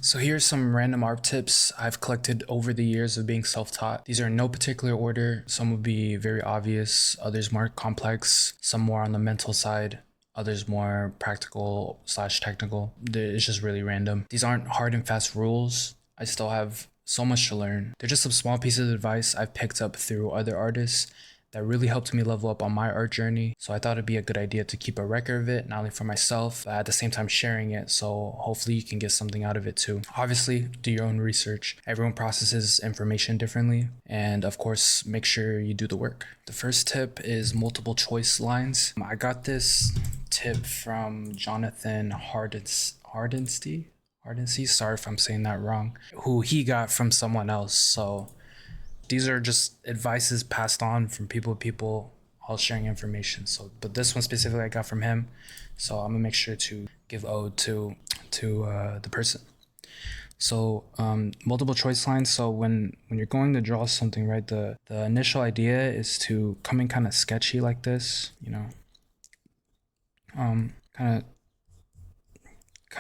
So here's some random art tips I've collected over the years of being self-taught. These are in no particular order. Some will be very obvious, others more complex, some more on the mental side, others more practical slash technical. It's just really random. These aren't hard and fast rules. I still have so much to learn. They're just some small pieces of advice I've picked up through other artists that really helped me level up on my art journey. So I thought it'd be a good idea to keep a record of it, not only for myself, but at the same time sharing it. So hopefully you can get something out of it too. Obviously, do your own research. Everyone processes information differently. And of course, make sure you do the work. The first tip is multiple choice lines. I got this tip from Jonathan Hardensty. Sorry if I'm saying that wrong. Who he got from someone else. So these are just advices passed on from people to people, all sharing information. So, but this one specifically I got from him. So I'm gonna make sure to give ode to the person. So multiple choice lines. So when you're going to draw something, right, the initial idea is to come in kind of sketchy like this, you know, kind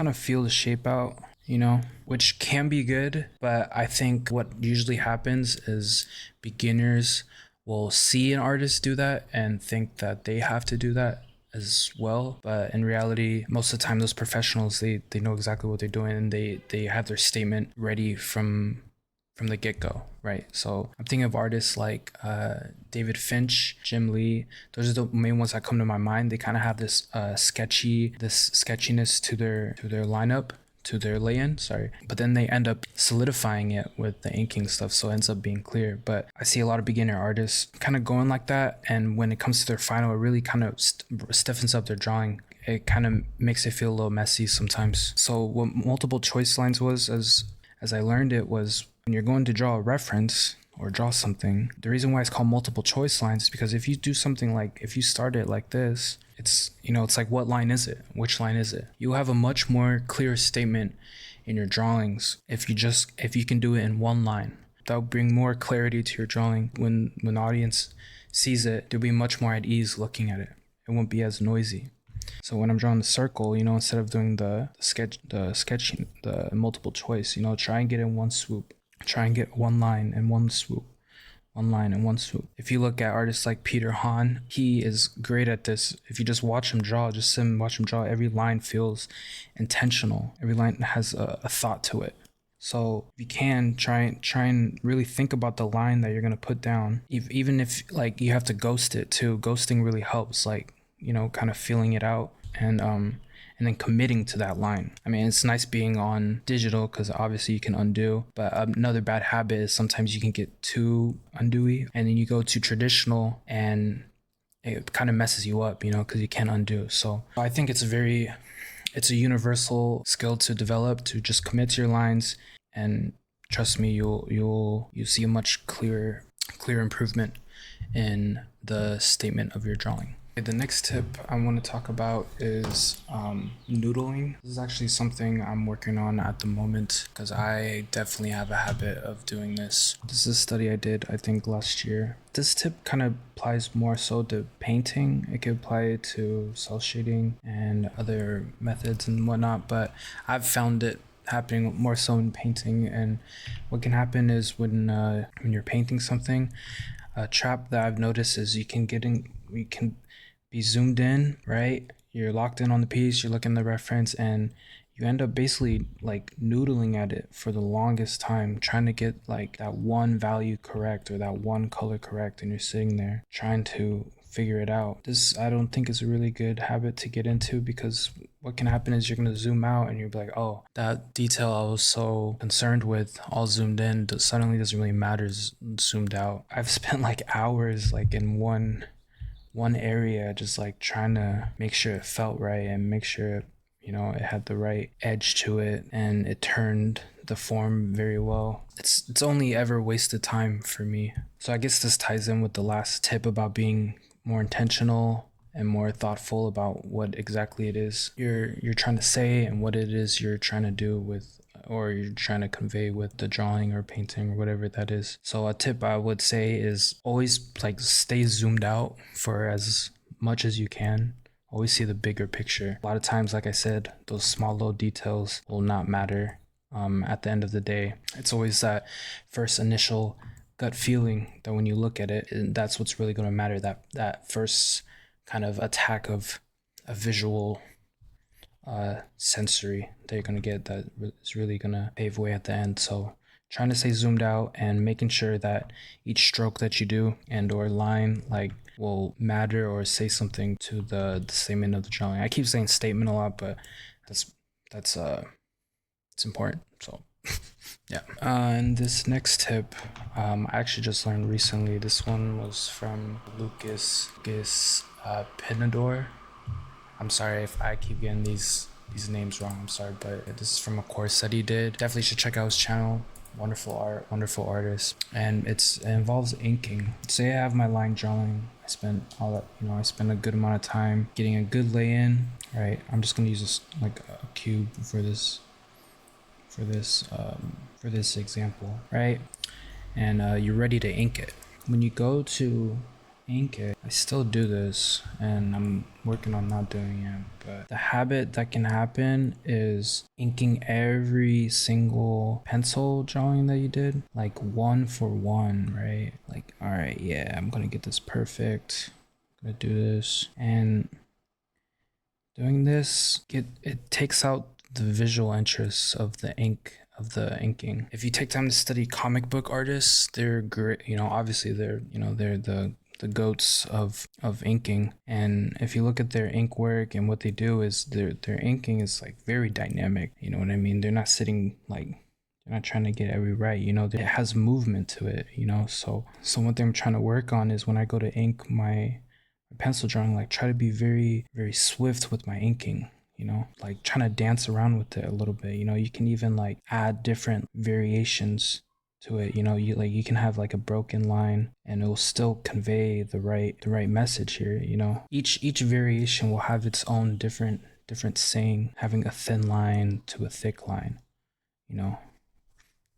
of feel the shape out, you know, which can be good. But I think what usually happens is beginners will see an artist do that and think that they have to do that as well. But in reality, most of the time, those professionals, they know exactly what they're doing, and they have their statement ready from the get-go, right? So I'm thinking of artists like David Finch, Jim Lee. Those are the main ones that come to my mind. They kind of have this sketchiness to their lineup, to their lay-in, sorry. But then they end up solidifying it with the inking stuff, so it ends up being clear. But I see a lot of beginner artists kind of going like that, and when it comes to their final, it really kind of stiffens up their drawing. It kind of makes it feel a little messy sometimes. So what multiple choice lines was, as I learned it, was when you're going to draw a reference or draw something, the reason why it's called multiple choice lines is because if you do something like, if you start it like this, it's, you know, it's like, what line is it? Which line is it? You'll have a much more clear statement in your drawings if you can do it in one line. That'll bring more clarity to your drawing. When the audience sees it, they'll be much more at ease looking at it. It won't be as noisy. So when I'm drawing the circle, you know, instead of doing the multiple choice, you know, try and get in one swoop. Try and get one line and one swoop. One line and one swoop. If you look at artists like Peter Han, he is great at this. If you just watch him draw, just sit and watch him draw, every line feels intentional. Every line has a thought to it. So if you can, try and really think about the line that you're gonna put down. Even if like you have to ghost it too. Ghosting really helps, like, you know, kind of feeling it out and then committing to that line. I mean, it's nice being on digital because obviously you can undo, but another bad habit is sometimes you can get too undoey, and then you go to traditional and it kind of messes you up, you know, because you can't undo. So I think it's a universal skill to develop, to just commit to your lines, and trust me, you'll see a much clear improvement in the statement of your drawing. The next tip I want to talk about is noodling. This is actually something I'm working on at the moment because I definitely have a habit of doing this. This is a study I did, I think, last year. This tip kind of applies more so to painting. It could apply to cel shading and other methods and whatnot, but I've found it happening more so in painting. And what can happen is when you're painting something, a trap that I've noticed is you can be zoomed in, right? You're locked in on the piece, you're looking at the reference, and you end up basically like noodling at it for the longest time, trying to get like that one value correct or that one color correct, and you're sitting there trying to figure it out. This, I don't think, is a really good habit to get into, because what can happen is you're going to zoom out and you're like, oh, that detail I was so concerned with all zoomed in suddenly doesn't really matter zoomed out. I've spent like hours like in one area just like trying to make sure it felt right and make sure, you know, it had the right edge to it and it turned the form very well. It's only ever wasted time for me. So I guess this ties in with the last tip about being more intentional and more thoughtful about what exactly it is you're trying to say and what it is you're trying to do with, or you're trying to convey with the drawing or painting or whatever that is. So a tip I would say is always like stay zoomed out for as much as you can. Always see the bigger picture. A lot of times, like I said, those small little details will not matter At the end of the day, it's always that first initial gut feeling that when you look at it, that's what's really going to matter. That first kind of attack of a visual sensory that you're going to get that is really going to pave way at the end. So trying to stay zoomed out and making sure that each stroke that you do and or line like will matter or say something to the statement of the drawing. I keep saying statement a lot, but that's it's important. So yeah. And this next tip, I actually just learned recently. This one was from Lucas Pinador. I'm sorry if I keep getting these names wrong. I'm sorry, but this is from a course that he did. Definitely should check out his channel. Wonderful art, wonderful artist, and it involves inking. Say I have my line drawing. I spent I spent a good amount of time getting a good lay in. Right, I'm just gonna use this like a cube for this example, right? And you're ready to ink it. When you go to ink it, I still do this and I'm working on not doing it, but the habit that can happen is inking every single pencil drawing that you did, like one for one, right? Like, all right, yeah, I'm gonna get this perfect, I'm gonna do this. And doing this, it takes out the visual interests of the inking. If you take time to study comic book artists, they're great. Obviously they're the goats of inking. And if you look at their ink work and what they do is their inking is like very dynamic. You know what I mean? They're not sitting like they're not trying to get every right. It has movement to it. So one thing I'm trying to work on is when I go to ink my pencil drawing, like try to be very, very swift with my inking, like trying to dance around with it a little bit. You can even like add different variations to it. You can have like a broken line and it will still convey the right message here. Each variation will have its own different saying, having a thin line to a thick line,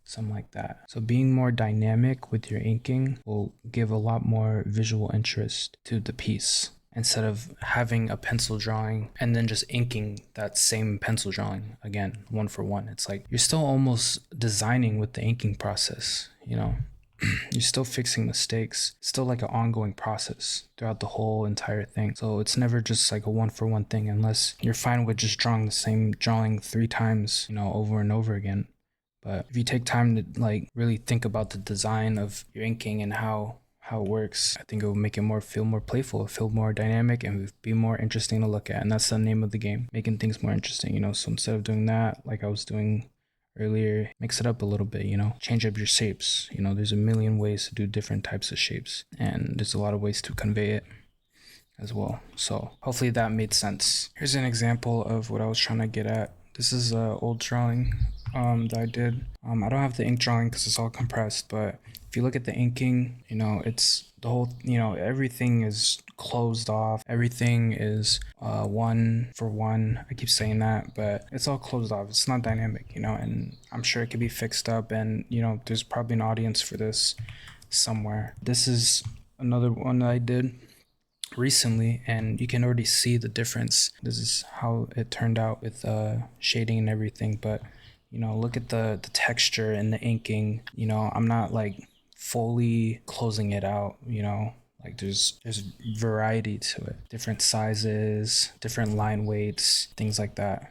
something like that. So being more dynamic with your inking will give a lot more visual interest to the piece instead of having a pencil drawing and then just inking that same pencil drawing again, one for one. It's like you're still almost designing with the inking process, you're still fixing mistakes. It's still like an ongoing process throughout the whole entire thing. So it's never just like a one for one thing unless you're fine with just drawing the same drawing 3 times, over and over again. But if you take time to like really think about the design of your inking and how it works, I think it will make it feel more playful, feel more dynamic, and be more interesting to look at. And that's the name of the game, making things more interesting, So instead of doing that, like I was doing earlier, mix it up a little bit, change up your shapes. There's a million ways to do different types of shapes, and there's a lot of ways to convey it as well. So hopefully that made sense. Here's an example of what I was trying to get at. This is an old drawing that I did. I don't have the ink drawing because it's all compressed, but if you look at the inking, it's the whole, everything is closed off. Everything is one for one. I keep saying that, but it's all closed off. It's not dynamic, and I'm sure it could be fixed up, and, there's probably an audience for this somewhere. This is another one that I did recently, and you can already see the difference. This is how it turned out with shading and everything, but look at the texture and the inking. I'm not like fully closing it out, like there's variety to it, different sizes, different line weights, things like that.